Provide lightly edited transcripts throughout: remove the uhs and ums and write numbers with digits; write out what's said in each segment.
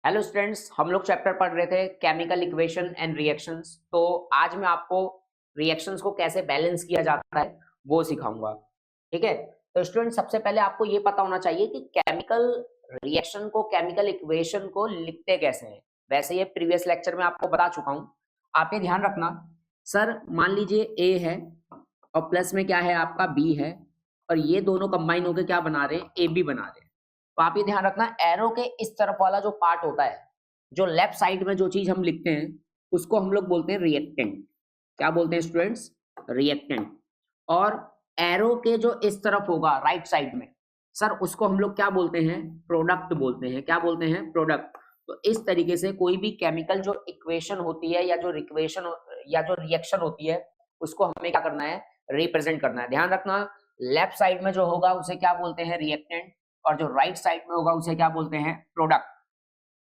Hello students, हम लोग chapter पढ़ रहे थे केमिकल इक्वेशन एंड रिएक्शंस। तो आज मैं आपको रिएक्शंस को कैसे बैलेंस किया जाता है वो सिखाऊंगा। ठीक है। तो स्टूडेंट, सबसे पहले आपको ये पता होना चाहिए कि केमिकल रिएक्शन को, केमिकल इक्वेशन को लिखते कैसे हैं। वैसे ये प्रीवियस लेक्चर में आपको बता चुका हूं। आप ये ध्यान रखना। सर मान लीजिए ए है और प्लस में क्या है आपका बी है, और ये दोनों कंबाइन होकर क्या बना रहे हैं, ए बी बना रहे हैं। तो आप ये ध्यान रखना, एरो के इस तरफ वाला जो पार्ट होता है, जो लेफ्ट साइड में जो चीज हम लिखते हैं, उसको हम लोग बोलते हैं रिएक्टेंट। क्या बोलते हैं स्टूडेंट्स? रिएक्टेंट। और एरो के जो इस तरफ होगा राइट साइड में, सर उसको हम लोग क्या बोलते हैं? प्रोडक्ट बोलते हैं। क्या बोलते हैं? प्रोडक्ट। तो इस तरीके से कोई भी केमिकल जो इक्वेशन होती है या जो रिक्वेशन या जो रिएक्शन होती है, उसको हमें क्या करना है? रिप्रेजेंट करना है। ध्यान रखना, लेफ्ट साइड में जो होगा उसे क्या बोलते हैं? रिएक्टेंट। और जो राइट साइड में होगा उसे क्या बोलते हैं? प्रोडक्ट।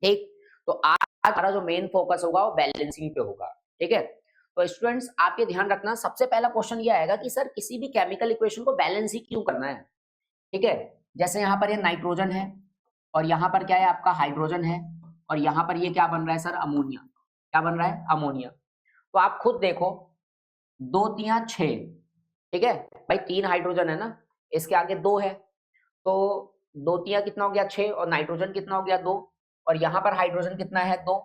ठीक। तो आज हमारा जो मेन फोकस होगा वो बैलेंसिंग पे होगा। ठीक है। तो स्टूडेंट्स, आप ये ध्यान रखना, सबसे पहला क्वेश्चन ये आएगा कि सर किसी भी केमिकल इक्वेशन को बैलेंस ही क्यों करना है। ठीक है। जैसे यहाँ पर ये नाइट्रोजन है और यहाँ पर क्या है आपका? हाइड्रोजन है। और यहाँ पर ये क्या बन रहा है सर? अमोनिया। क्या बन रहा है? अमोनिया। तो आप खुद देखो, दो तिया छह। ठीक है भाई, तीन हाइड्रोजन है ना, इसके आगे दो है। तो दो तिया कितना हो गया? छह। और नाइट्रोजन कितना हो गया? दो। और यहाँ पर हाइड्रोजन कितना है? दो।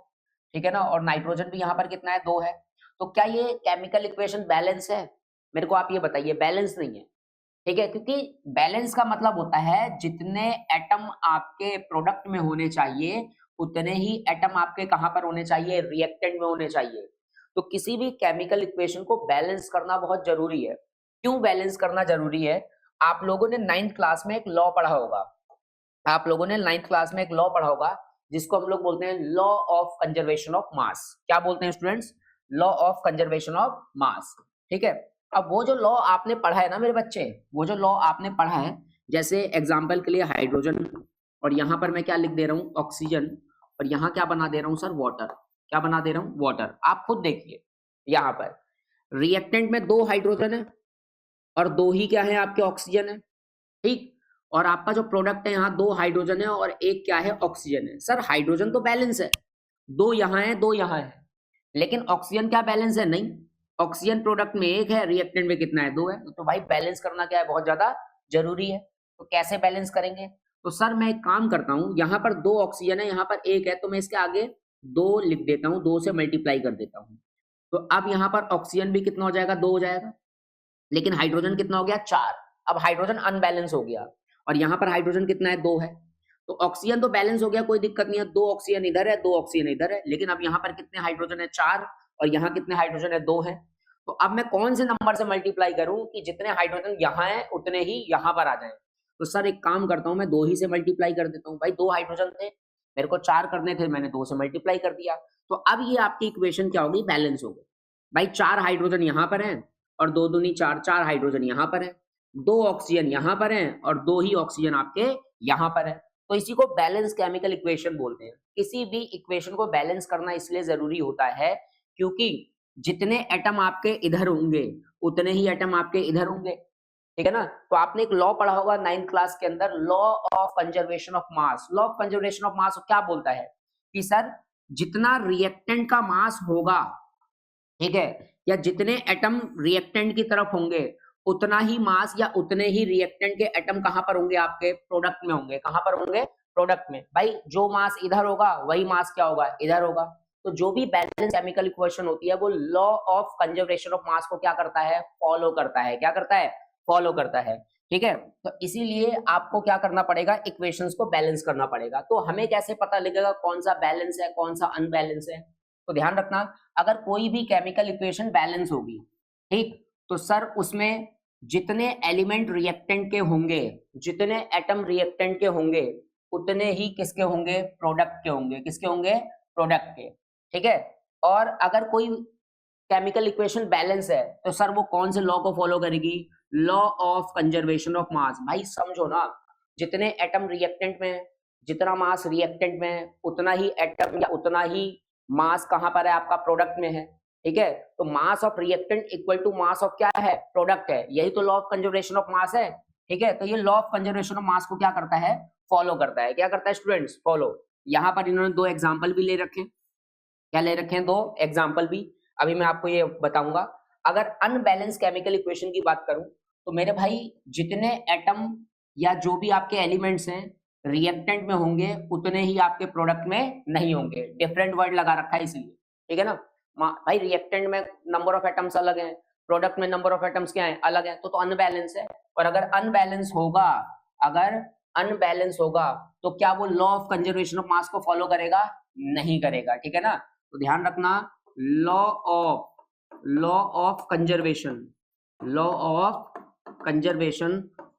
ठीक है ना। और नाइट्रोजन भी यहाँ पर कितना है? दो है। तो क्या ये केमिकल इक्वेशन बैलेंस है? मेरे को आप ये बताइए। बैलेंस नहीं है। ठीक है, क्योंकि बैलेंस का मतलब होता है जितने एटम आपके प्रोडक्ट में होने चाहिए उतने ही एटम आपके कहां पर होने चाहिए? रिएक्टेंट में होने चाहिए। तो किसी भी केमिकल इक्वेशन को बैलेंस करना बहुत जरूरी है। क्यों बैलेंस करना जरूरी है? आप लोगों ने 9th क्लास में एक लॉ पढ़ा होगा। आप लोगों ने 9th क्लास में एक लॉ पढ़ा होगा जिसको हम लोग बोलते हैं लॉ ऑफ कंजर्वेशन ऑफ मास। क्या बोलते हैं students? Law of conservation of मास। ठीक है। अब वो जो लॉ आपने पढ़ा है ना मेरे बच्चे, वो जो लॉ आपने पढ़ा है, जैसे एग्जांपल के लिए हाइड्रोजन, और यहां पर मैं क्या लिख दे रहा हूं? ऑक्सीजन। और यहां क्या बना दे रहा हूं सर? वाटर। क्या बना दे रहा हूं? वाटर। आप खुद देखिए, यहां पर रिएक्टेंट में दो हाइड्रोजन है और दो ही क्या है आपके? ऑक्सीजन है। ठीक। और आपका जो प्रोडक्ट है, यहाँ दो हाइड्रोजन है और एक क्या है? ऑक्सीजन है। सर हाइड्रोजन तो बैलेंस है, दो यहाँ है दो यहाँ है। लेकिन ऑक्सीजन क्या बैलेंस है? नहीं। ऑक्सीजन प्रोडक्ट में एक है, रिएक्टेंट में कितना है? दो है। तो भाई बैलेंस करना क्या है? बहुत ज्यादा जरूरी है। तो कैसे बैलेंस करेंगे? तो सर मैं एक काम करता हूं, यहाँ पर दो ऑक्सीजन है, यहाँ पर एक है, तो मैं इसके आगे दो लिख देता हूँ, दो से मल्टीप्लाई कर देता हूँ। तो अब यहाँ पर ऑक्सीजन भी कितना हो जाएगा? दो हो जाएगा। लेकिन हाइड्रोजन कितना हो गया? चार। अब हाइड्रोजन अनबैलेंस हो गया। और यहाँ पर हाइड्रोजन कितना है? दो है। तो ऑक्सीजन तो बैलेंस हो गया, कोई दिक्कत नहीं है, दो ऑक्सीजन इधर है, दो ऑक्सीजन इधर है। लेकिन अब यहाँ पर कितने हाइड्रोजन है? चार। और यहाँ कितने हाइड्रोजन है? दो है। तो अब मैं कौन से नंबर से मल्टीप्लाई करूं कि जितने हाइड्रोजन यहाँ है उतने ही यहाँ पर आ जाए? तो सर एक काम करता हूं, मैं दो ही से मल्टीप्लाई कर देता हूँ। भाई दो हाइड्रोजन थे, मेरे को चार करने थे, मैंने दो से मल्टीप्लाई कर दिया। तो अब ये आपकी इक्वेशन क्या होगी? बैलेंस हो गई। भाई चार हाइड्रोजन यहाँ पर है और दो दूनी चार, चार हाइड्रोजन यहाँ पर है, दो ऑक्सीजन यहाँ पर है और दो ही ऑक्सीजन आपके यहाँ पर है। तो इसी को बैलेंस केमिकल इक्वेशन बोलते हैं। किसी भी इक्वेशन को बैलेंस करना इसलिए जरूरी होता है क्योंकि जितने एटम आपके इधर होंगे उतने ही एटम आपके इधर होंगे। ठीक है ना। तो आपने एक लॉ पढ़ा होगा 9th क्लास के अंदर, law of conservation of mass. Law of conservation of मास क्या बोलता है कि सर जितना रिएक्टेंट का मास होगा, ठीक है, या जितने एटम रिएक्टेंट की तरफ होंगे उतना ही मास या उतने ही रिएक्टेंट के एटम कहां पर होंगे? आपके प्रोडक्ट में होंगे। कहां पर होंगे? प्रोडक्ट में। भाई जो मास इधर होगा वही मास क्या होगा? इधर होगा। तो जो भी बैलेंस केमिकल इक्वेशन होती है वो law of conservation of mass को क्या करता है? फॉलो करता है। क्या करता है? फॉलो करता है। ठीक है। तो इसीलिए आपको क्या करना पड़ेगा? इक्वेशंस को बैलेंस करना पड़ेगा। तो हमें कैसे पता लगेगा कौन सा बैलेंस है कौन सा अनबैलेंस है? तो ध्यान रखना, अगर कोई भी केमिकल इक्वेशन बैलेंस होगी, ठीक, तो सर उसमें जितने एलिमेंट रिएक्टेंट के होंगे, जितने एटम रिएक्टेंट के होंगे उतने ही किसके होंगे? प्रोडक्ट के होंगे। किसके होंगे? प्रोडक्ट के। ठीक है। और अगर कोई केमिकल इक्वेशन बैलेंस है तो सर वो कौन से लॉ को फॉलो करेगी? लॉ ऑफ कंजर्वेशन ऑफ मास। भाई समझो ना, जितने एटम रिएक्टेंट में, जितना मास रिएक्टेंट में, उतना ही एटम या उतना ही मास कहां पर है? आपका प्रोडक्ट में है। ठीक है। तो mass of reactant equal to mass of क्या है? प्रोडक्ट है। यही तो law of conservation of mass है। ठीक है। तो ये law of conservation of mass को क्या करता है? फॉलो करता है। क्या करता है स्टूडेंट्स? फॉलो। यहाँ पर इन्होंने दो एग्जाम्पल भी ले रखे हैं। क्या ले रखे हैं? दो एग्जाम्पल भी। अभी मैं आपको ये बताऊंगा। अगर अनबैलेंस केमिकल इक्वेशन की बात करूं तो मेरे भाई जितने एटम या जो भी आपके एलिमेंट्स हैं रिएक्टेंट में होंगे उतने ही आपके प्रोडक्ट में नहीं होंगे। डिफरेंट वर्ड लगा रखा है इसलिए, ठीक है ना। भाई रिएक्टेंट में नंबर ऑफ एटम्स अलग हैं, प्रोडक्ट में नंबर ऑफ एटम्स क्या है? अलग है, तो अनबैलेंस है। और अगर अनबैलेंस होगा तो क्या वो law of conservation of mass को फॉलो करेगा? नहीं करेगा, ठीक है ना। तो ध्यान रखना, law of conservation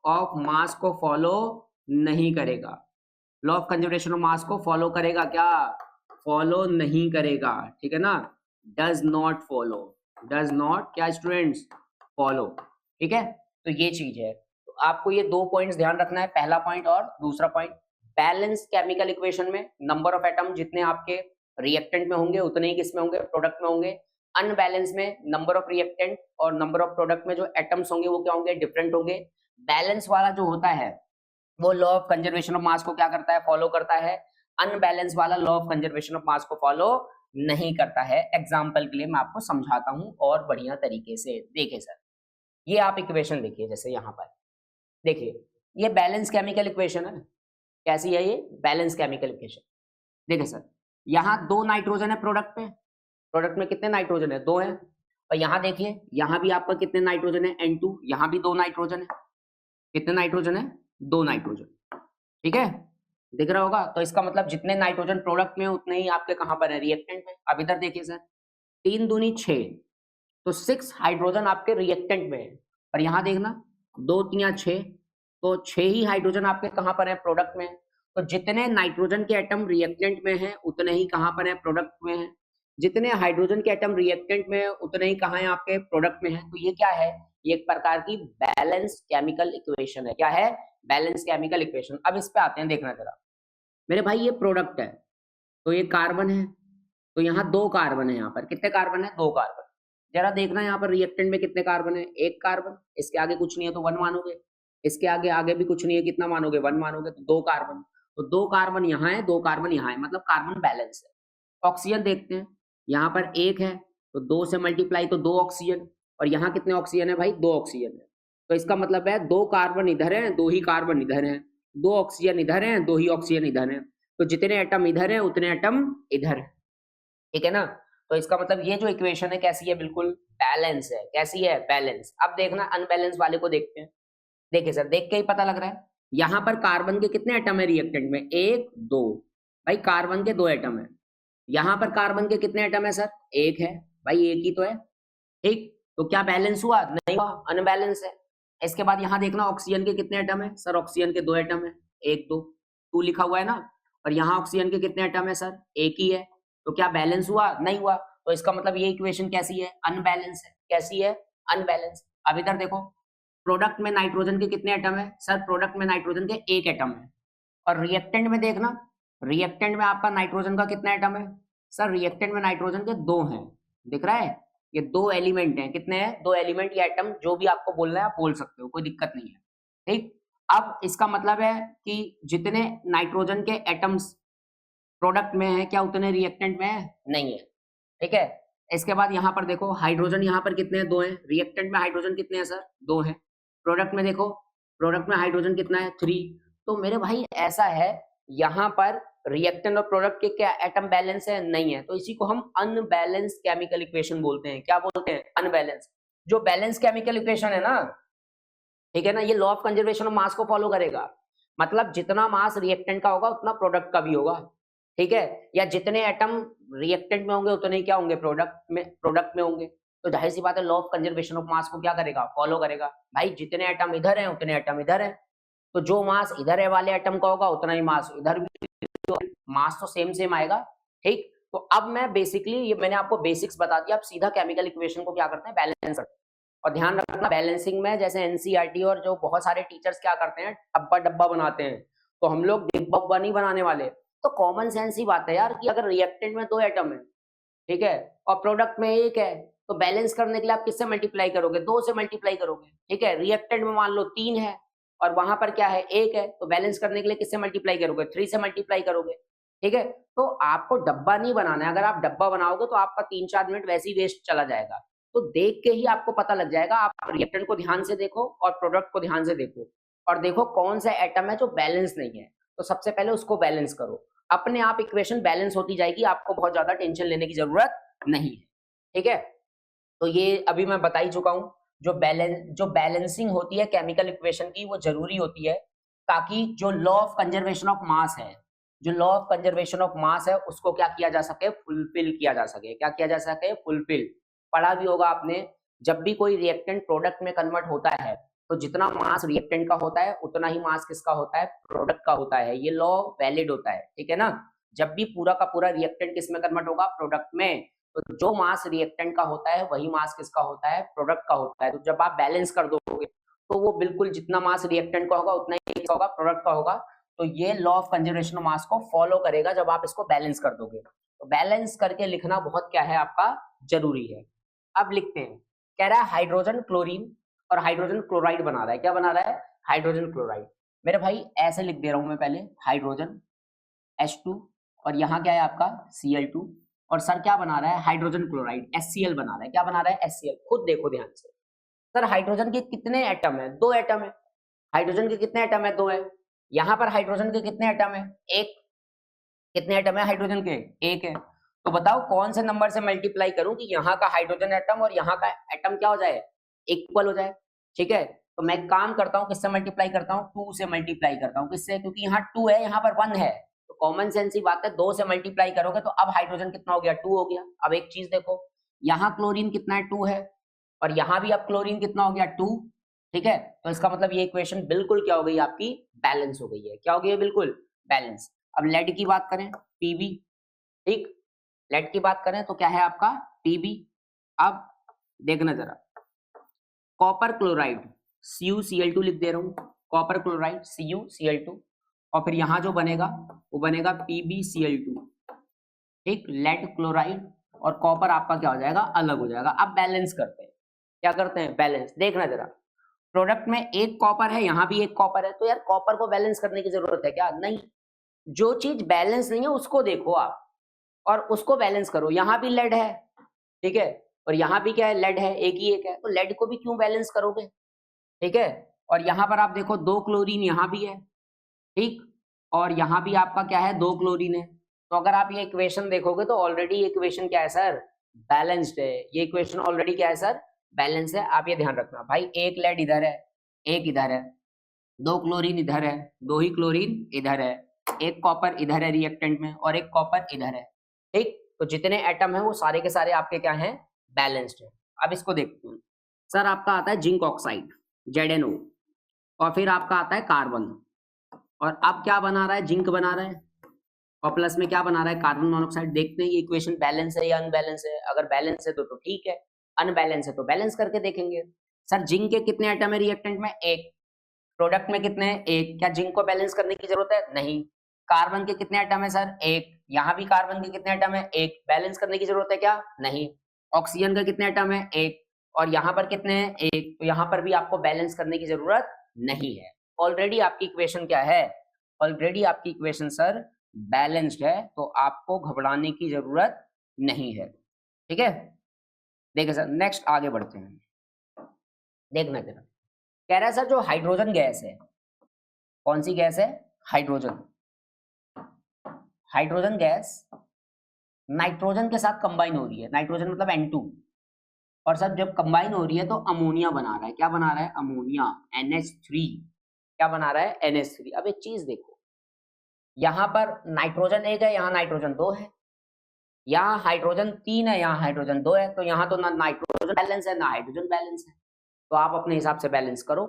of mass को फॉलो नहीं करेगा। Law of conservation of mass को फॉलो करेगा क्या? फॉलो नहीं करेगा, ठीक है ना। डज नॉट क्या स्टूडेंट्स? फॉलो, ठीक है। तो ये चीज है, तो आपको ये दो पॉइंट्स ध्यान रखना है, पहला पॉइंट और दूसरा पॉइंट। बैलेंस केमिकल इक्वेशन में नंबर ऑफ एटम जितने आपके रिएक्टेंट में होंगे उतने ही किसमें होंगे? प्रोडक्ट में होंगे। अनबैलेंस में नंबर ऑफ रिएक्टेंट और नंबर ऑफ प्रोडक्ट में जो एटम्स होंगे वो क्या होंगे? डिफरेंट होंगे। बैलेंस वाला जो होता है वो law of conservation of mass को क्या करता है? फॉलो करता है। अनबैलेंस वाला law of conservation of mass को फॉलो नहीं करता है। एग्जाम्पल के लिए मैं आपको समझाता हूं और बढ़िया तरीके से। देखिए सर, ये आप इक्वेशन देखिए, जैसे यहाँ पर देखिए, ये बैलेंस केमिकल इक्वेशन है। कैसी है ये? Balance chemical equation. देखिए सर, यहाँ दो नाइट्रोजन है प्रोडक्ट में कितने नाइट्रोजन है? दो है। और यहाँ देखिए, यहाँ भी आपका कितने नाइट्रोजन है? N2। यहाँ भी दो नाइट्रोजन है। कितने नाइट्रोजन है? दो नाइट्रोजन, ठीक है, दिख रहा होगा। तो इसका मतलब जितने नाइट्रोजन प्रोडक्ट में उतने ही आपके कहाँ पर है? रिएक्टेंट में। अब इधर देखिए सर, 3 दूनी 6, तो 6 हाइड्रोजन आपके रिएक्टेंट में है। और यहाँ देखना, 2 3 6, तो 6 ही हाइड्रोजन आपके कहाँ पर है? प्रोडक्ट में। तो जितने नाइट्रोजन के एटम रिएक्टेंट में है उतने ही कहाँ पर है? प्रोडक्ट में है। जितने हाइड्रोजन के एटम रिएक्टेंट में है उतने ही कहाँ है? आपके प्रोडक्ट में है। तो ये क्या है? ये एक प्रकार की बैलेंस केमिकल इक्वेशन है। क्या है? Balance chemical equation. अब इस पे आते हैं, देखना जरा मेरे भाई, ये प्रोडक्ट है तो ये कार्बन है, तो यहाँ 2 कार्बन है। यहाँ पर कितने कार्बन है? 2 कार्बन। जरा देखना यहाँ पर रिएक्टेंट में कितने कार्बन है? 1 कार्बन। इसके आगे कुछ नहीं है तो 1 मानोगे, इसके आगे भी कुछ नहीं है, कितना मानोगे? 1 मानोगे, तो 2 कार्बन। तो 2 कार्बन यहाँ है, 2 कार्बन यहाँ है, मतलब कार्बन बैलेंस है। ऑक्सीजन देखते हैं, यहाँ पर 1 है तो 2 से मल्टीप्लाई तो 2 ऑक्सीजन। और यहाँ कितने ऑक्सीजन है भाई? 2 ऑक्सीजन है। तो इसका मतलब है 2 कार्बन इधर है, 2 ही कार्बन इधर है, 2 ऑक्सीजन इधर है, 2 ही ऑक्सीजन इधर है। तो जितने एटम इधर है उतने एटम इधर है, ठीक है ना। तो इसका मतलब ये जो इक्वेशन है कैसी है? बिल्कुल बैलेंस है। कैसी है? बैलेंस। अब देखना अनबैलेंस वाले को देखते हैं। देखिए सर, देख के ही पता लग रहा है, यहाँ पर कार्बन के कितने एटम है रिएक्टेंट में? 1 2। भाई कार्बन के 2 एटम है। यहाँ पर कार्बन के कितने एटम है सर? 1 है। भाई 1 ही तो है, ठीक। तो क्या बैलेंस हुआ? नहीं हुआ, अनबैलेंस है। इसके बाद यहाँ देखना ऑक्सीजन के कितने एटम है? सर ऑक्सीजन के 2 एटम है, 1 2, 2 लिखा हुआ है ना। और यहाँ ऑक्सीजन के कितने एटम है सर? 1 ही है। तो क्या बैलेंस हुआ? नहीं हुआ। तो इसका मतलब ये इक्वेशन कैसी है? अनबैलेंस है। कैसी है? अनबैलेंस। अब इधर देखो, प्रोडक्ट में नाइट्रोजन के कितने एटम है? सर प्रोडक्ट में नाइट्रोजन के 1 एटम है। और रिएक्टेंट में देखना, रिएक्टेंट में आपका नाइट्रोजन का कितना एटम है? सर रिएक्टेंट में नाइट्रोजन के 2 हैं। दिख रहा है? ये 2 एलिमेंट हैं। कितने हैं? 2 एलिमेंट या एटम, जो भी आपको बोलना है आप बोल सकते हो, कोई दिक्कत नहीं है, ठीक। अब इसका मतलब है कि जितने नाइट्रोजन के एटम्स प्रोडक्ट में है क्या उतने रिएक्टेंट में है? नहीं है, ठीक है। इसके बाद यहाँ पर देखो, हाइड्रोजन यहाँ पर कितने हैं? 2 हैं। रिएक्टेंट में हाइड्रोजन कितने हैं सर? 2 हैं। प्रोडक्ट में देखो, प्रोडक्ट में हाइड्रोजन कितना है? 3। तो मेरे भाई ऐसा है, यहाँ पर रिएक्टेंट और प्रोडक्ट के क्या एटम बैलेंस है? नहीं है। तो इसी को हम अनबैलेंस केमिकल इक्वेशन बोलते हैं। क्या बोलते हैं? अनबैलेंस। जो बैलेंस केमिकल इक्वेशन है ना, ठीक है ना, ये law of conservation of mass को फॉलो करेगा। मतलब जितना मास रिएक्टेंट का होगा उतना प्रोडक्ट का भी होगा, ठीक है। या जितने एटम रिएक्टेंट में होंगे उतने ही क्या होंगे? प्रोडक्ट में होंगे। तो जाहिर सी बात है law of conservation of mass को क्या करेगा? फॉलो करेगा। भाई जितने एटम इधर हैं उतने एटम इधर हैं, तो जो मास इधर है वाले एटम का होगा उतना ही मास इधर भी, मास तो सेम आएगा, ठीक। तो अब मैं बेसिकली ये मैंने आपको बेसिक्स बता दिया। अब सीधा केमिकल इक्वेशन को क्या करते हैं? बैलेंस करते हैं। और ध्यान रखना बैलेंसिंग में जैसे एनसीईआरटी और जो बहुत सारे टीचर्स क्या करते हैं, डब्बा बनाते हैं, तो हम लोग डिब्बा नहीं बनाने वाले। तो कॉमन सेंस ही बात है यार कि अगर रिएक्टेंट में 2 एटम है, ठीक है, और प्रोडक्ट में 1 है, तो बैलेंस करने के लिए आप किससे मल्टीप्लाई करोगे? 2 से मल्टीप्लाई करोगे, ठीक है। रिएक्टेंट में मान लो 3 है और वहां पर क्या है? 1 है, तो बैलेंस करने के लिए किससे मल्टीप्लाई करोगे? 3 से मल्टीप्लाई करोगे, ठीक है। तो आपको डब्बा नहीं बनाना है, अगर आप डब्बा बनाओगे तो आपका 3-4 मिनट वैसे ही वेस्ट चला जाएगा। तो देख के ही आपको पता लग जाएगा, आप रिएक्टेंट को ध्यान से देखो और प्रोडक्ट को ध्यान से देखो और देखो कौन सा एटम है जो बैलेंस नहीं है, तो सबसे पहले उसको बैलेंस करो। अपने आप इक्वेशन बैलेंस होती जाएगी, आपको बहुत ज्यादा टेंशन लेने की जरूरत नहीं है, ठीक है। तो ये अभी मैं बता ही चुका हूं, जो बैलेंसिंग होती है केमिकल इक्वेशन की वो जरूरी होती है, ताकि जो law of conservation of mass है, जो law of conservation of mass है उसको क्या किया जा सके, फुलफिल किया जा सके। क्या किया जा सके, फुलफिल। पढ़ा भी होगा आपने, जब भी कोई रिएक्टेंट प्रोडक्ट में कन्वर्ट होता है तो जितना मास रिएक्टेंट का होता है उतना ही मास किसका होता है, प्रोडक्ट का होता है। ये लॉ वैलिड होता है, ठीक है ना। जब भी पूरा का पूरा रिएक्टेंट किस में कन्वर्ट होगा, प्रोडक्ट में, तो जो मास रिएक्टेंट का होता है वही मास किसका होता है, प्रोडक्ट का होता है। तो जब आप बैलेंस कर दोगे तो वो बिल्कुल जितना मास रिएक्टेंट का होगा उतना ही होगा, प्रोडक्ट का होगा। तो ये law of conservation of mass को फॉलो करेगा जब आप इसको बैलेंस कर दोगे। तो बैलेंस करके लिखना बहुत क्या है आपका, जरूरी है। अब लिखते हैं, कह रहा है हाइड्रोजन क्लोरीन और हाइड्रोजन क्लोराइड बना रहा है। क्या बना रहा है, हाइड्रोजन क्लोराइड। मेरे भाई ऐसे लिख दे रहा हूं मैं, पहले हाइड्रोजन H2 और यहाँ क्या है आपका Cl2, और सर क्या बना रहा है, हाइड्रोजन क्लोराइड HCl बना रहा है। क्या बना रहा है, HCl। खुद देखो ध्यान से, सर हाइड्रोजन के कितने एटम है, 2 एटम है। हाइड्रोजन के कितने एटम है, 2 है। यहाँ पर हाइड्रोजन के कितने एटम है, 1। कितने एटम है हाइड्रोजन के, 1 है। तो बताओ कौन से नंबर से मल्टीप्लाई करूं कि यहाँ का हाइड्रोजन एटम और यहाँ का एटम क्या हो जाए, इक्वल हो जाए, ठीक है। तो मैं काम करता हूँ, किससे मल्टीप्लाई करता हूँ, 2 से मल्टीप्लाई करता हूँ। किससे, क्योंकि यहाँ 2 है, यहाँ पर 1 है, तो कॉमन सेंस ही बात है, 2 से मल्टीप्लाई करोगे तो अब हाइड्रोजन कितना हो गया, 2 हो गया। अब एक चीज देखो, यहाँ क्लोरीन कितना है, 2 है, और यहाँ भी अब क्लोरीन कितना हो गया, 2, ठीक है। तो इसका मतलब ये इक्वेशन बिल्कुल क्या हो गई आपकी, बैलेंस हो गई है। क्या हो गई है, बिल्कुल बैलेंस। अब लेड की बात करें, Pb, ठीक। लेड की बात करें तो क्या है आपका, Pb। अब देखना जरा, कॉपर क्लोराइड CuCl2 लिख दे रहा हूँ, कॉपर क्लोराइड CuCl2, और फिर यहाँ जो बनेगा वो बनेगा PbCl2, ठीक। लेड क्लोराइड और कॉपर आपका क्या हो जाएगा, अलग हो जाएगा। अब बैलेंस करते हैं, क्या करते हैं, बैलेंस। देखना जरा, प्रोडक्ट में एक कॉपर है, यहाँ भी एक कॉपर है, तो यार कॉपर को बैलेंस करने की जरूरत है क्या, नहीं। जो चीज बैलेंस नहीं है उसको देखो आप और उसको बैलेंस करो। यहाँ भी लेड है, ठीक है, और यहाँ भी क्या है, लेड है, एक ही एक है, तो लेड को भी क्यों बैलेंस करोगे, ठीक है। और यहाँ पर आप देखो 2 क्लोरीन यहाँ भी है, ठीक, और यहाँ भी आपका क्या है, 2 क्लोरीन है। तो अगर आप ये इक्वेशन देखोगे तो ऑलरेडी ये इक्वेशन क्या है सर, बैलेंस्ड है। ये इक्वेशन ऑलरेडी क्या है सर, बैलेंस है। आप ये ध्यान रखना भाई, एक लेड इधर है, एक इधर है, 2 क्लोरीन इधर है, 2 ही क्लोरीन इधर है, एक कॉपर इधर है रिएक्टेंट में और एक कॉपर इधर है, ठीक। तो जितने एटम है वो सारे के सारे आपके क्या हैं, बैलेंस्ड है। अब इसको देखते हैं, सर आपका आता है जिंक ऑक्साइड ZnO, और फिर आपका आता है कार्बन, और अब क्या बना रहा है, जिंक बना रहा है, और प्लस में क्या बना रहा है, कार्बन मोनोऑक्साइड। देखते हैं ये इक्वेशन बैलेंस है या अनबैलेंस है। अगर बैलेंस है तो ठीक है, अनबैलेंस है तो बैलेंस करके देखेंगे। सर जिंक के कितने एटम है रिएक्टेंट में, 1। प्रोडक्ट में कितने हैं, 1। क्या जिंक को बैलेंस करने की जरूरत है, नहीं। कार्बन के कितने एटम है सर, 1। यहाँ भी कार्बन के कितने एटम है, 1। बैलेंस करने की जरूरत है क्या, नहीं। ऑक्सीजन का कितने एटम है, 1, और यहाँ पर कितने हैं, 1। तो यहाँ पर भी आपको बैलेंस करने की जरूरत नहीं है। ऑलरेडी आपकी इक्वेशन क्या है, ऑलरेडी आपकी इक्वेशन सर बैलेंस्ड है, तो आपको घबराने की जरूरत नहीं है, ठीक है। देखिए सर नेक्स्ट आगे बढ़ते हैं, देखना जरा। कह रहा है सर जो हाइड्रोजन गैस है, कौन सी गैस है, हाइड्रोजन। हाइड्रोजन गैस नाइट्रोजन के साथ कंबाइन हो रही है, नाइट्रोजन मतलब N2, और सर जब कंबाइन हो रही है तो अमोनिया बना रहा है। क्या बना रहा है, अमोनिया, NH3। क्या बना रहा है, NH3। अब एक चीज देखो, यहाँ पर नाइट्रोजन 1 है, यहाँ नाइट्रोजन 2 है, यहाँ हाइड्रोजन 3 है, यहाँ हाइड्रोजन 2 है, तो यहाँ तो ना नाइट्रोजन बैलेंस है ना हाइड्रोजन बैलेंस है। तो आप अपने हिसाब से बैलेंस करो,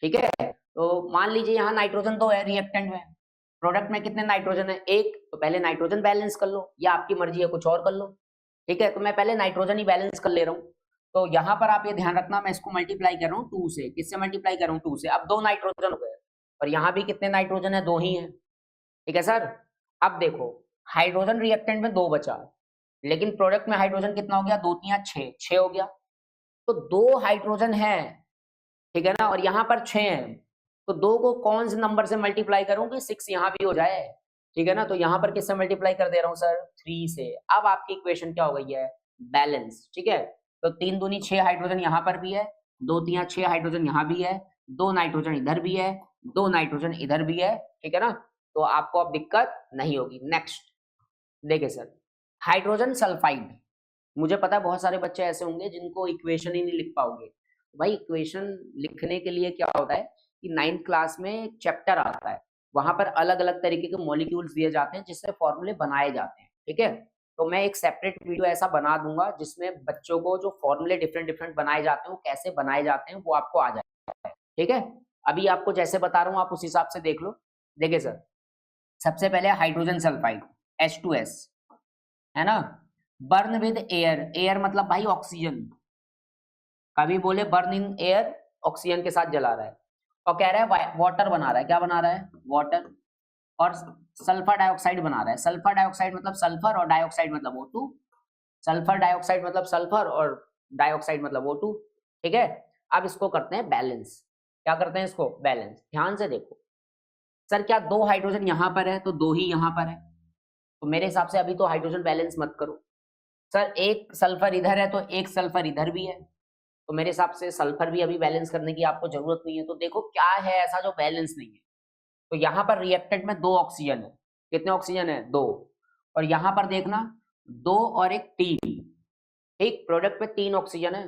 ठीक है। तो मान लीजिए यहाँ नाइट्रोजन 2 है रिएक्टेंट में, प्रोडक्ट में कितने नाइट्रोजन है, 1। तो पहले नाइट्रोजन बैलेंस कर लो, या आपकी मर्जी है कुछ और कर लो, ठीक है। तो मैं पहले नाइट्रोजन ही बैलेंस कर ले रहा हूँ। तो यहाँ पर आप ये ध्यान रखना, मैं इसको मल्टीप्लाई कर रहा हूँ 2 से। किससे मल्टीप्लाई कर रहा हूँ, 2 से। अब 2 नाइट्रोजन हो गए, और यहाँ भी कितने नाइट्रोजन है, 2 ही है, ठीक है सर। अब देखो हाइड्रोजन रिएक्टेंट में 2 बचा, लेकिन प्रोडक्ट में हाइड्रोजन कितना हो गया, 2 3 6, 6 हो गया। तो 2 हाइड्रोजन है, ठीक है ना, और यहाँ पर 6 है, तो 2 को कौन से नंबर से मल्टीप्लाई करूं कि 6 यहाँ भी हो जाए। ठीक है ना। तो यहाँ पर किससे मल्टीप्लाई कर दे रहा हूँ सर, 3 से। अब आपकी इक्वेशन क्या हो गई है, बैलेंस। ठीक है, तो 3 दूनी 6 हाइड्रोजन यहाँ पर भी है, 2 तिया 6 हाइड्रोजन यहाँ भी है, 2 नाइट्रोजन इधर भी है, 2 नाइट्रोजन इधर भी है। ठीक है ना, तो आपको अब दिक्कत नहीं होगी। नेक्स्ट देखिए सर, हाइड्रोजन सल्फाइड। मुझे पता है बहुत सारे बच्चे ऐसे होंगे जिनको इक्वेशन ही नहीं लिख पाओगे। भाई इक्वेशन लिखने के लिए क्या होता है कि 9th क्लास में एक चैप्टर आता है, वहां पर अलग अलग तरीके के मॉलिक्यूल्स दिए जाते हैं जिससे फॉर्मूले बनाए जाते हैं। ठीक है, तो मैं एक सेपरेट वीडियो ऐसा बना दूंगा जिसमें बच्चों को जो फॉर्मूले डिफरेंट डिफरेंट बनाए जाते हैं वो कैसे बनाए जाते हैं वो आपको आ जाएगा। ठीक है, अभी आपको जैसे बता रहा हूँ आप उस हिसाब से देख लो। देखिए सर, सबसे पहले हाइड्रोजन सल्फाइड H2S, है ना, बर्न विद एयर। एयर मतलब भाई ऑक्सीजन, कभी बोले बर्न इन एयर, ऑक्सीजन के साथ जला रहा है। और कह रहा है वाटर बना रहा है, क्या बना रहा है, वाटर। और सल्फर डाइऑक्साइड बना रहा है। सल्फर डाइऑक्साइड मतलब सल्फर और डाइऑक्साइड मतलब O2। सल्फर डाइऑक्साइड मतलब सल्फर और डाइऑक्साइड मतलब O2। ठीक है, अब इसको करते हैं बैलेंस। क्या करते हैं इसको, बैलेंस। ध्यान से देखो सर, क्या 2 हाइड्रोजन यहां पर है तो 2 ही यहां पर है, तो मेरे हिसाब से अभी तो हाइड्रोजन बैलेंस मत करो। सर एक सल्फर इधर है तो एक सल्फर इधर भी है, तो मेरे हिसाब से सल्फर भी अभी बैलेंस करने की आपको जरूरत नहीं है। तो देखो क्या है ऐसा जो बैलेंस नहीं है। तो यहाँ पर रिएक्टेंट में 2 ऑक्सीजन है। कितने ऑक्सीजन है, 2। और यहाँ पर देखना 2 और एक 3। ठीक, प्रोडक्ट में 3 ऑक्सीजन है।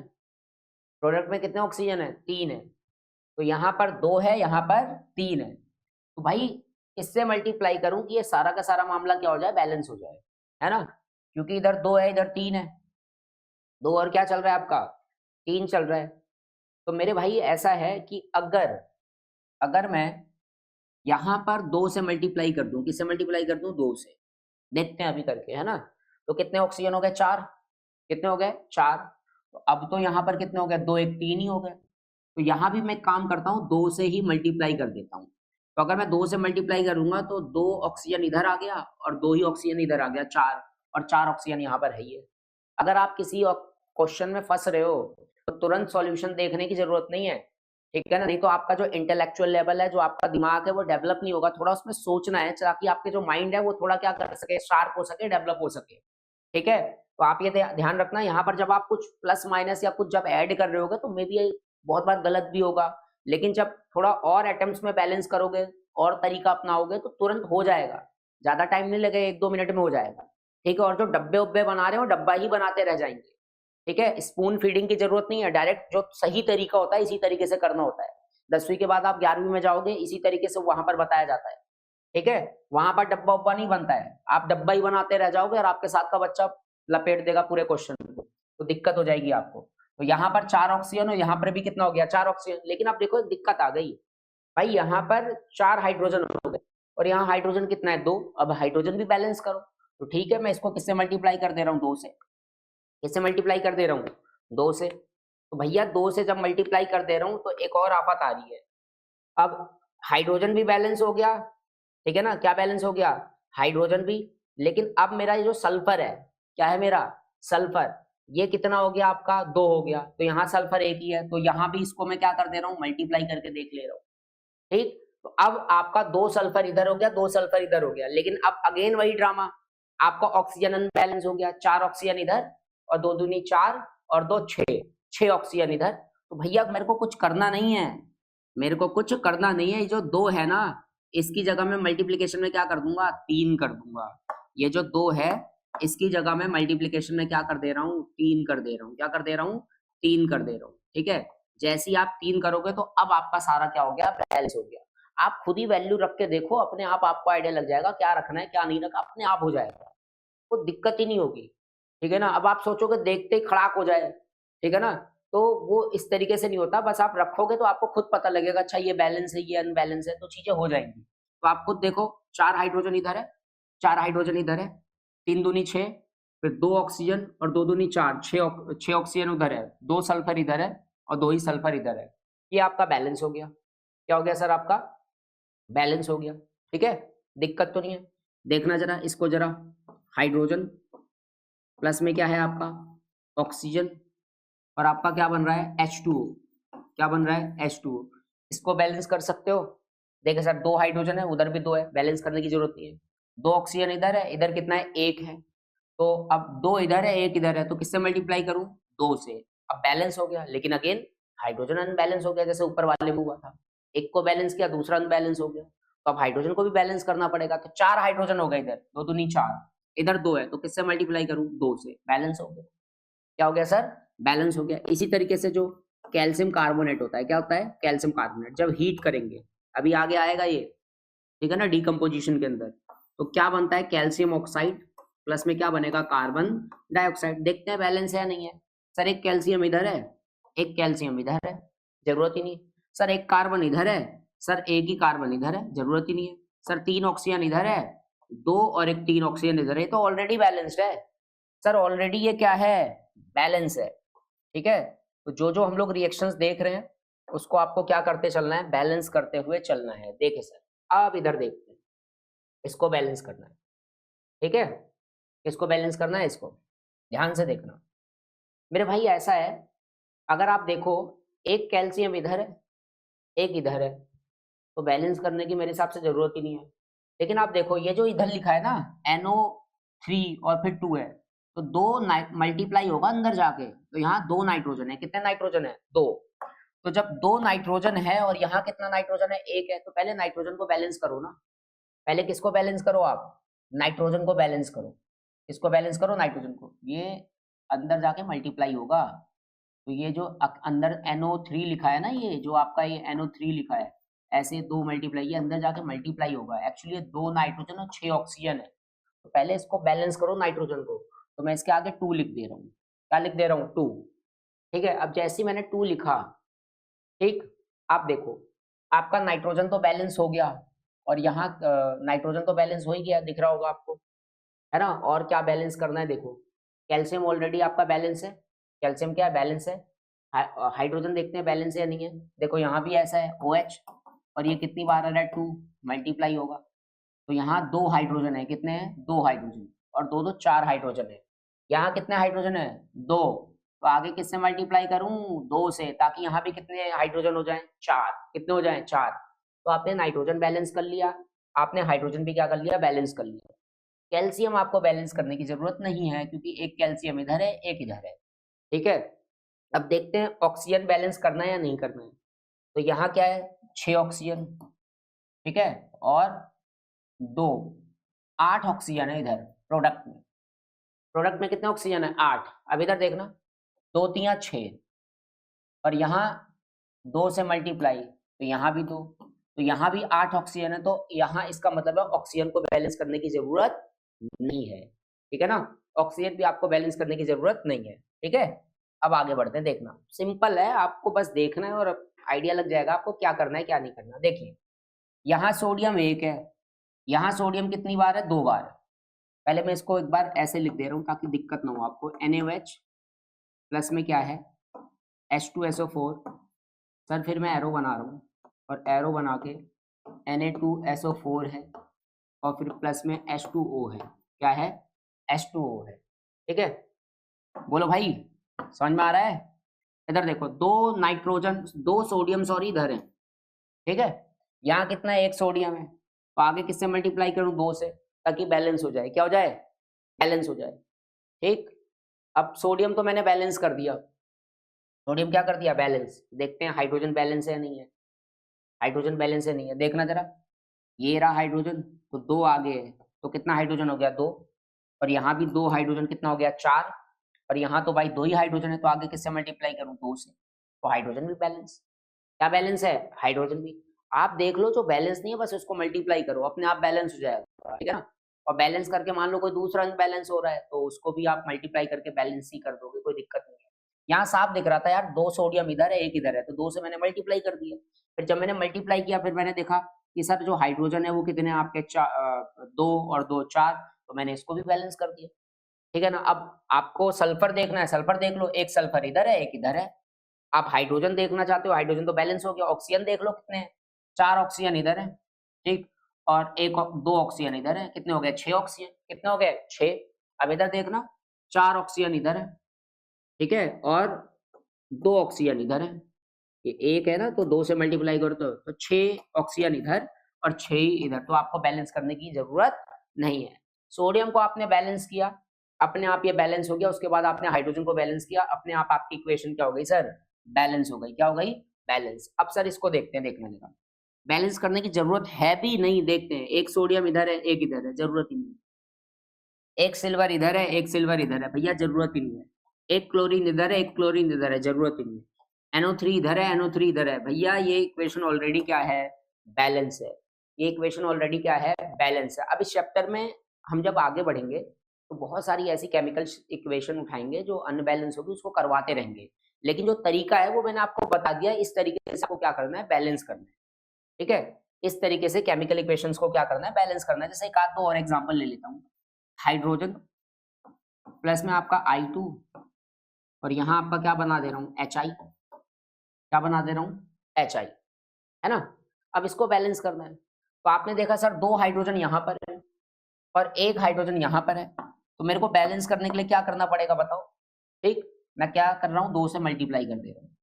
प्रोडक्ट में कितने ऑक्सीजन है, 3 है। तो यहाँ पर 2 है, यहाँ पर 3 है। तो भाई इससे मल्टीप्लाई करूं कि ये सारा का सारा मामला क्या हो जाए, बैलेंस हो जाए, है ना। क्योंकि इधर 2 है इधर 3 है, 2 और क्या चल रहा है आपका, 3 चल रहा है। तो मेरे भाई ऐसा है कि अगर अगर मैं यहाँ पर 2 से मल्टीप्लाई कर दूं, किससे मल्टीप्लाई कर दूं, 2 से। देखते हैं अभी करके, है ना। तो कितने ऑक्सीजन हो गए, 4। कितने हो गए, 4। तो अब तो यहाँ पर कितने हो गए, 2 एक 3 ही हो गए। तो यहाँ भी मैं काम करता हूँ, 2 से ही मल्टीप्लाई कर देता हूँ। तो अगर मैं 2 से मल्टीप्लाई करूंगा तो 2 ऑक्सीजन इधर आ गया और 2 ही ऑक्सीजन इधर आ गया, 4। और 4 ऑक्सीजन यहाँ पर है ही है। अगर आप किसी क्वेश्चन में फंस रहे हो तो तुरंत सॉल्यूशन देखने की जरूरत नहीं है। ठीक है ना, नहीं तो आपका जो इंटेलेक्चुअल लेवल है, जो आपका दिमाग है वो डेवलप नहीं होगा। थोड़ा उसमें सोचना है ताकि आपके जो माइंड है वो थोड़ा क्या कर सके, शार्प हो सके, डेवलप हो सके। ठीक है, तो आप ये ध्यान रखना यहाँ पर जब आप कुछ प्लस माइनस या कुछ जब ऐड कर रहे होगे तो मे बी बहुत बार गलत भी होगा, लेकिन जब थोड़ा और अटेम्प्ट्स में बैलेंस करोगे और तरीका अपनाओगे तो तुरंत हो जाएगा। ज्यादा टाइम नहीं लगेगा, 1-2 मिनट में हो जाएगा। ठीक है, और जो डब्बे उब्बे बना रहे हो डब्बा ही बनाते रह जाएंगे। ठीक है, स्पून फीडिंग की जरूरत नहीं है, डायरेक्ट जो सही तरीका होता है इसी तरीके से करना होता है। 10वीं के बाद आप 11वीं में जाओगे, इसी तरीके से वहां पर बताया जाता है। ठीक है, वहां पर डब्बा उब्बा नहीं बनता है, आप डब्बा ही बनाते रह जाओगे और आपके साथ का बच्चा लपेट देगा पूरे क्वेश्चन को, तो दिक्कत हो जाएगी आपको। तो यहाँ पर 4 ऑक्सीजन और यहाँ पर भी कितना हो गया, 4 ऑक्सीजन। लेकिन आप देखो दिक्कत आ गई भाई, यहाँ पर 4 हाइड्रोजन हो गए और यहाँ हाइड्रोजन कितना है, 2। अब हाइड्रोजन भी बैलेंस करो। तो ठीक है, मैं इसको किससे मल्टीप्लाई कर दे रहा हूँ, 2 से। किससे मल्टीप्लाई कर दे रहा हूँ, 2 से। तो भैया 2 से जब मल्टीप्लाई कर दे रहा हूँ तो एक और आफत आ रही है। अब हाइड्रोजन भी बैलेंस हो गया, ठीक है ना, क्या बैलेंस हो गया, हाइड्रोजन भी। लेकिन अब मेरा ये जो सल्फर है, क्या है मेरा, सल्फर, ये कितना हो गया आपका, 2 हो गया। तो यहाँ सल्फर एक ही है, तो यहाँ भी इसको मैं क्या कर दे रहा हूँ, मल्टीप्लाई करके देख ले रहा हूँ। ठीक, तो अब आपका 2 सल्फर इधर हो गया, 2 सल्फर इधर हो गया। लेकिन अब अगेन वही ड्रामा, आपका ऑक्सीजन अनबैलेंस हो गया, 4 ऑक्सीजन इधर और 2 दूनी 4 और 2 6 ऑक्सीजन इधर। तो भैया मेरे को कुछ करना नहीं है, मेरे को कुछ करना नहीं है। ये जो 2 है ना, इसकी जगह में मल्टीप्लीकेशन में क्या कर दूंगा, 3 कर दूंगा। ये जो 2 है इसकी जगह में मल्टीप्लीकेशन में क्या कर दे रहा हूँ, 3 कर दे रहा हूँ। क्या कर दे रहा हूँ, 3 कर दे रहा हूँ। ठीक है, जैसे ही आप 3 करोगे तो अब आपका सारा क्या हो गया, बैलेंस हो गया। आप खुद ही वैल्यू रख के देखो, अपने आप आपको आइडिया लग जाएगा क्या रखना है क्या नहीं रखना, अपने आप हो जाएगा, कोई दिक्कत ही नहीं होगी। ठीक है ना, अब आप सोचोगे देखते ही खड़ाक हो जाए, ठीक है ना, तो वो इस तरीके से नहीं होता। बस आप रखोगे तो आपको खुद पता लगेगा, अच्छा ये बैलेंस है ये अनबैलेंस है, तो चीजें हो जाएंगी। तो आप खुद देखो, 4 हाइड्रोजन इधर है, 4 हाइड्रोजन इधर है, 3 दूनी 6, फिर 2 ऑक्सीजन और 2 दूनी 4, 6 ऑक्सीजन उधर है, 2 सल्फर इधर है और 2 ही सल्फर इधर है। ये आपका बैलेंस हो गया। क्या हो गया सर, आपका बैलेंस हो गया। ठीक है, दिक्कत तो नहीं है। देखना जरा इसको जरा, हाइड्रोजन प्लस में क्या है आपका, ऑक्सीजन, और आपका क्या बन रहा है, H2O। क्या बन रहा है, H2O। इसको बैलेंस कर सकते हो। देखिए सर 2 हाइड्रोजन है, उधर भी 2 है, बैलेंस करने की जरूरत नहीं है। 2 ऑक्सीजन इधर है, इधर कितना है, 1 है। तो अब 2 इधर है, 1 इधर है, तो किससे मल्टीप्लाई करूं, 2 से। अब बैलेंस हो गया, लेकिन अगेन हाइड्रोजन अनबैलेंस हो गया, जैसे ऊपर वाले में हुआ था। एक को बैलेंस किया, दूसरा अनबैलेंस हो गया, तो अब हाइड्रोजन को भी बैलेंस करना पड़ेगा। तो 4 हाइड्रोजन हो गए इधर, 2 दूनी 4, इधर 2 है, तो किससे मल्टीप्लाई करूं, 2 से, बैलेंस हो गया। क्या हो गया सर, बैलेंस हो गया। इसी तरीके से जो कैल्शियम कार्बोनेट होता है, क्या होता है, कैल्शियम कार्बोनेट, जब हीट करेंगे, अभी आगे आएगा ये, ठीक है ना, डिकम्पोजिशन के अंदर, तो क्या बनता है, कैल्शियम ऑक्साइड प्लस में क्या बनेगा, कार्बन डाइऑक्साइड। देखते हैं बैलेंस है या नहीं है। सर एक कैल्शियम इधर है, एक कैल्शियम इधर है, जरूरत ही नहीं। सर एक कार्बन इधर है, सर एक ही कार्बन इधर है, जरूरत ही नहीं है। सर 3 ऑक्सीजन इधर है, 2 और एक 3 ऑक्सीजन इधर है, तो ऑलरेडी बैलेंस्ड है। सर ऑलरेडी ये क्या है, बैलेंस है, ठीक है। तो जो जो हम लोग रिएक्शंस देख रहे हैं उसको आपको क्या करते चलना है, बैलेंस करते हुए चलना है। देखिए सर, अब इधर देखते हैं, इसको बैलेंस करना है, ठीक है। इसको बैलेंस करना है, इसको ध्यान से देखना मेरे भाई। ऐसा है, अगर आप देखो, एक कैल्शियम इधर है, एक इधर है, तो बैलेंस करने की मेरे हिसाब से जरूरत ही नहीं है। लेकिन आप देखो, ये जो इधर लिखा है ना, NO3 और फिर 2 है, तो 2 मल्टीप्लाई होगा अंदर जाके, तो यहाँ 2 नाइट्रोजन है। कितने नाइट्रोजन है, 2। तो जब 2 नाइट्रोजन है और यहाँ कितना नाइट्रोजन है, 1 है, तो पहले नाइट्रोजन को बैलेंस करो ना। पहले किसको बैलेंस करो आप, नाइट्रोजन को बैलेंस करो। किसको बैलेंस करो, नाइट्रोजन को। ये अंदर जाके मल्टीप्लाई होगा, तो ये जो अंदर NO3 लिखा है ना, ये जो आपका ये NO3 लिखा है, ऐसे 2 मल्टीप्लाई, ये अंदर जाके मल्टीप्लाई होगा। एक्चुअली ये 2 नाइट्रोजन और 6 ऑक्सीजन है, तो पहले इसको बैलेंस करो नाइट्रोजन को। तो मैं इसके आगे 2 लिख दे रहा हूँ। क्या लिख दे रहा हूँ, 2, ठीक है। अब जैसे ही मैंने 2 लिखा, ठीक, आप देखो, आपका नाइट्रोजन तो बैलेंस हो गया, और यहाँ नाइट्रोजन तो बैलेंस हो ही गया, दिख रहा होगा आपको, है ना। और क्या बैलेंस करना है, देखो, कैल्शियम ऑलरेडी आपका बैलेंस है। कैल्शियम क्या है, बैलेंस है। हाइड्रोजन देखते हैं बैलेंस है या नहीं है। देखो यहाँ भी ऐसा है, OH, और ये कितनी बार आ रहा है, 2 मल्टीप्लाई होगा, तो यहाँ 2 हाइड्रोजन है। कितने हैं, 2 हाइड्रोजन, और 2 2 4 हाइड्रोजन है। यहाँ कितने हाइड्रोजन है, 2, तो आगे किससे मल्टीप्लाई करूं, 2 से, ताकि यहाँ भी कितने हाइड्रोजन हो जाएं, 4। कितने हो जाएं, 4। तो आपने नाइट्रोजन बैलेंस कर लिया, आपने हाइड्रोजन भी क्या कर लिया, बैलेंस कर लिया। कैल्शियम आपको बैलेंस करने की जरूरत नहीं है, क्योंकि एक कैल्शियम इधर है, एक इधर है, ठीक है। अब देखते हैं ऑक्सीजन बैलेंस करना है या नहीं करना है। तो यहाँ क्या है, 6 ऑक्सीजन, ठीक है, और 2, 8 ऑक्सीजन है इधर प्रोडक्ट में। प्रोडक्ट में कितने ऑक्सीजन है, 8। अब इधर देखना, 2 3 6, और यहाँ 2 से मल्टीप्लाई, तो यहाँ भी 2, तो यहाँ भी 8 ऑक्सीजन है। तो यहाँ इसका मतलब है ऑक्सीजन को बैलेंस करने की जरूरत नहीं है, ठीक है ना। ऑक्सीजन भी आपको बैलेंस करने की जरूरत नहीं है, ठीक है। अब आगे बढ़ते हैं, देखना सिंपल है, आपको बस देखना है और आइडिया लग जाएगा आपको क्या करना है क्या नहीं करना। देखिए, यहाँ सोडियम 1 है, यहाँ सोडियम कितनी बार है, 2 बार। पहले मैं इसको एक बार ऐसे लिख दे रहा हूँ ताकि दिक्कत ना हो आपको। NaOH प्लस में क्या है, H2SO4। सर फिर मैं एरो बना रहा हूँ, और एरो बना के Na2SO4 है, और फिर प्लस में H2O है। क्या है, H2O है, ठीक है। बोलो भाई, समझ में आ रहा है। इधर देखो, 2 नाइट्रोजन, 2 सोडियम सॉरी इधर है, ठीक है। यहाँ कितना है, 1 सोडियम है, तो आगे किससे मल्टीप्लाई करूँ, 2 से, ताकि बैलेंस हो जाए। क्या हो जाए, बैलेंस हो जाए, ठीक। अब सोडियम तो मैंने बैलेंस कर दिया, सोडियम क्या कर दिया, बैलेंस। देखते हैं हाइड्रोजन बैलेंस है या नहीं है। हाइड्रोजन बैलेंस है नहीं है, देखना जरा, ये रहा हाइड्रोजन, तो 2 आगे है, तो कितना हाइड्रोजन हो गया, 2, और यहाँ भी 2 हाइड्रोजन, कितना हो गया, 4, और यहाँ तो भाई 2 ही हाइड्रोजन है, तो आगे किससे मल्टीप्लाई करूँ, 2 से, तो हाइड्रोजन भी बैलेंस। क्या बैलेंस है, हाइड्रोजन भी। आप देख लो, जो बैलेंस नहीं है बस उसको मल्टीप्लाई करो, अपने आप बैलेंस हो जाएगा, ठीक है ना। और बैलेंस करके मान लो कोई दूसरा बैलेंस हो रहा है, तो उसको भी आप मल्टीप्लाई करके बैलेंस ही कर दोगे, कोई दिक्कत नहीं है। यहाँ साफ दिख रहा था यार, 2 सोडियम इधर है, 1 इधर है, तो 2 से मैंने मल्टीप्लाई कर दिया। फिर जब मैंने मल्टीप्लाई किया, फिर मैंने देखा कि सर जो हाइड्रोजन है वो कितने हैं आपके, 2 और 2 4, तो मैंने इसको भी बैलेंस कर दिया, ठीक है ना। अब आपको सल्फर देखना है, सल्फर देख लो, 1 सल्फर इधर है, 1 इधर है। आप हाइड्रोजन देखना चाहते हो, हाइड्रोजन तो बैलेंस हो गया। ऑक्सीजन देख लो कितने हैं, 4 ऑक्सीजन इधर है, ठीक, और 2 ऑक्सीजन इधर है, कितने हो गए, 6 ऑक्सीजन। कितने हो गए, 6। अब इधर देखना, 4 ऑक्सीजन इधर है, ठीक है, और 2 ऑक्सीजन इधर है। ये 1 है ना, तो 2 से मल्टीप्लाई करो तो 6 ऑक्सीजन इधर और 6 ही इधर, तो आपको बैलेंस करने की जरूरत नहीं है। सोडियम को आपने बैलेंस किया, अपने आप ये बैलेंस हो गया, उसके बाद आपने हाइड्रोजन को बैलेंस किया, अपने आप आपकी इक्वेशन क्या हो गई सर, बैलेंस हो गई। क्या हो गई, बैलेंस। अब सर इसको देखते हैं, देखने देगा, बैलेंस करने की जरूरत है भी नहीं, देखते हैं। एक सोडियम इधर है, एक इधर है, जरूरत ही नहीं। एक सिल्वर इधर है, एक सिल्वर इधर है, भैया जरूरत ही नहीं है। एक क्लोरीन इधर है, एक क्लोरीन इधर है, जरूरत ही नहीं है। NO3 इधर है, NO3 इधर है, भैया ये इक्वेशन ऑलरेडी क्या है, बैलेंस है। ये इक्वेशन ऑलरेडी क्या है, बैलेंस है। अब इस चैप्टर में हम जब आगे बढ़ेंगे तो बहुत सारी ऐसी केमिकल इक्वेशन उठाएंगे जो अनबैलेंस होगी, उसको करवाते रहेंगे। लेकिन जो तरीका है वो मैंने आपको बता दिया, इस तरीके से आपको क्या करना है, बैलेंस करना है। ठीक है, इस तरीके से केमिकल इक्वेशंस को क्या करना है, बैलेंस करना है। जैसे एक आध दो और एग्जांपल ले लेता हूँ। हाइड्रोजन प्लस में आपका I2 और यहाँ आपका क्या बना दे रहा हूँ, HI। क्या बना दे रहा हूँ, HI, है ना। अब इसको बैलेंस करना है, तो आपने देखा सर दो हाइड्रोजन यहाँ पर है और एक हाइड्रोजन यहाँ पर है, तो मेरे को बैलेंस करने के लिए क्या करना पड़ेगा बताओ। ठीक, मैं क्या कर रहा हूँ, 2 से मल्टीप्लाई कर दे रहा हूँ।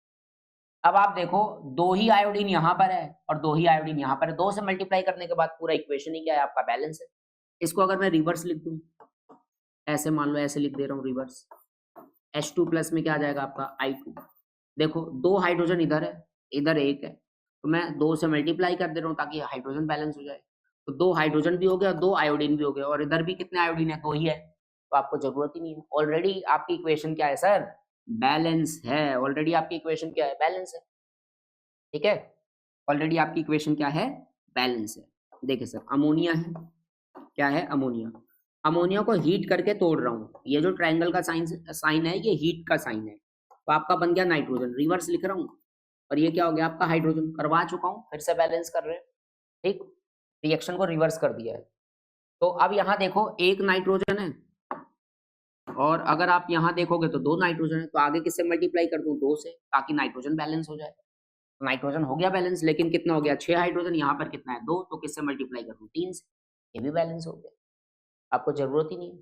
अब आप देखो, 2 ही आयोडीन यहाँ पर है और 2 ही आयोडीन यहाँ पर है, 2 से मल्टीप्लाई करने के बाद पूरा इक्वेशन ही क्या है, आपका बैलेंस है। इसको अगर मैं रिवर्स लिख दूं, ऐसे मान लो, ऐसे लिख दे रहा हूँ रिवर्स, H2 प्लस में क्या आ जाएगा आपका I2। देखो 2 हाइड्रोजन इधर है, इधर एक है, तो मैं 2 से मल्टीप्लाई कर दे रहा हूँ ताकि हाइड्रोजन बैलेंस हो जाए। तो 2 हाइड्रोजन भी हो गया, 2 आयोडीन भी हो गया, और इधर भी कितने आयोडीन है, 2 ही है, तो आपको जरूरत ही नहीं है। ऑलरेडी आपकी इक्वेशन क्या है सर, बैलेंस है। ऑलरेडी आपकी इक्वेशन क्या है, बैलेंस है। ठीक है, ऑलरेडी आपकी इक्वेशन क्या है, बैलेंस है। देखिए सर, अमोनिया है, क्या है, अमोनिया। अमोनिया को हीट करके तोड़ रहा हूँ, ये जो ट्रायंगल का साइन है, ये हीट का साइन है, तो आपका बन गया नाइट्रोजन, रिवर्स लिख रहा हूँ, और ये क्या हो गया आपका हाइड्रोजन। करवा चुका हूँ, फिर से बैलेंस कर रहे हैं। ठीक, रिएक्शन को रिवर्स कर दिया है। तो अब यहाँ देखो, एक नाइट्रोजन है, और अगर आप यहाँ देखोगे तो 2 नाइट्रोजन है, तो आगे किससे मल्टीप्लाई कर दूं, 2 से, ताकि नाइट्रोजन बैलेंस हो जाए। नाइट्रोजन हो गया बैलेंस, लेकिन कितना हो गया, 6 हाइड्रोजन, यहाँ पर कितना है, 2, तो किससे मल्टीप्लाई कर दूं, 3 से, ये भी बैलेंस हो गया, आपको जरूरत ही नहीं है।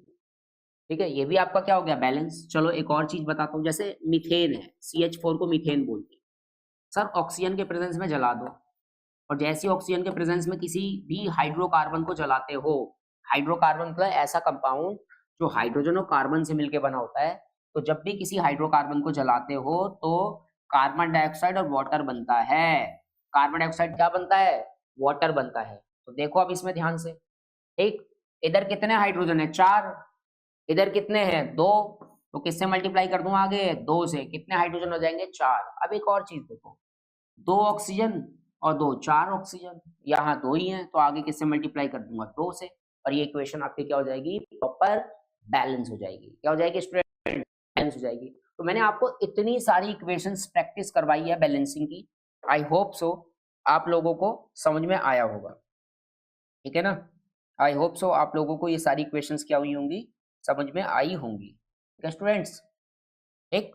ठीक है, ये भी आपका क्या हो गया, बैलेंस। चलो एक और चीज बताता हूँ, जैसे मीथेन है, CH4 को मीथेन बोलते हैं। सर ऑक्सीजन के प्रेजेंस में जला दो, और जैसे ऑक्सीजन के प्रेजेंस में किसी भी हाइड्रोकार्बन को जलाते हो, हाइड्रोकार्बन मतलब ऐसा कंपाउंड जो हाइड्रोजन और कार्बन से मिलकर बना होता है, तो जब भी किसी हाइड्रोकार्बन को जलाते हो तो कार्बन डाइऑक्साइड और वाटर बनता है। कार्बन डाइऑक्साइड क्या बनता है, वाटर बनता है। तो देखो अब इसमें ध्यान से, ठीक, इधर कितने हाइड्रोजन है, 4, इधर कितने हैं, 2, तो किससे मल्टीप्लाई कर दूं आगे, 2 से, कितने हाइड्रोजन हो जाएंगे, 4। अब एक और चीज देखो, 2 ऑक्सीजन और 2, 4 ऑक्सीजन, यहाँ 2 ही हैं, तो आगे किससे मल्टीप्लाई कर दूंगा, 2 से, और ये इक्वेशन आपकी क्या हो जाएगी, प्रॉपर बैलेंस हो जाएगी। क्या हो जाएगी स्टूडेंट, बैलेंस हो जाएगी। तो मैंने आपको इतनी सारी इक्वेशंस प्रैक्टिस करवाई है बैलेंसिंग की, आई होप सो आप लोगों को समझ में आया होगा। ठीक है ना, आई होप सो आप लोगों को ये सारी इक्वेशंस क्या हुई होंगी, समझ में आई होंगी। ठीक है स्टूडेंट्स, ठीक।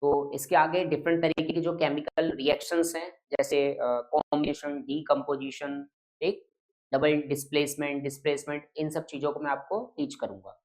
तो इसके आगे डिफरेंट तरीके की जो केमिकल रिएक्शंस हैं, जैसे कॉम्बिनेशन, डीकम्पोजिशन, ठीक, डबल डिस्प्लेसमेंट, डिस्प्लेसमेंट, इन सब चीजों को मैं आपको टीच करूंगा।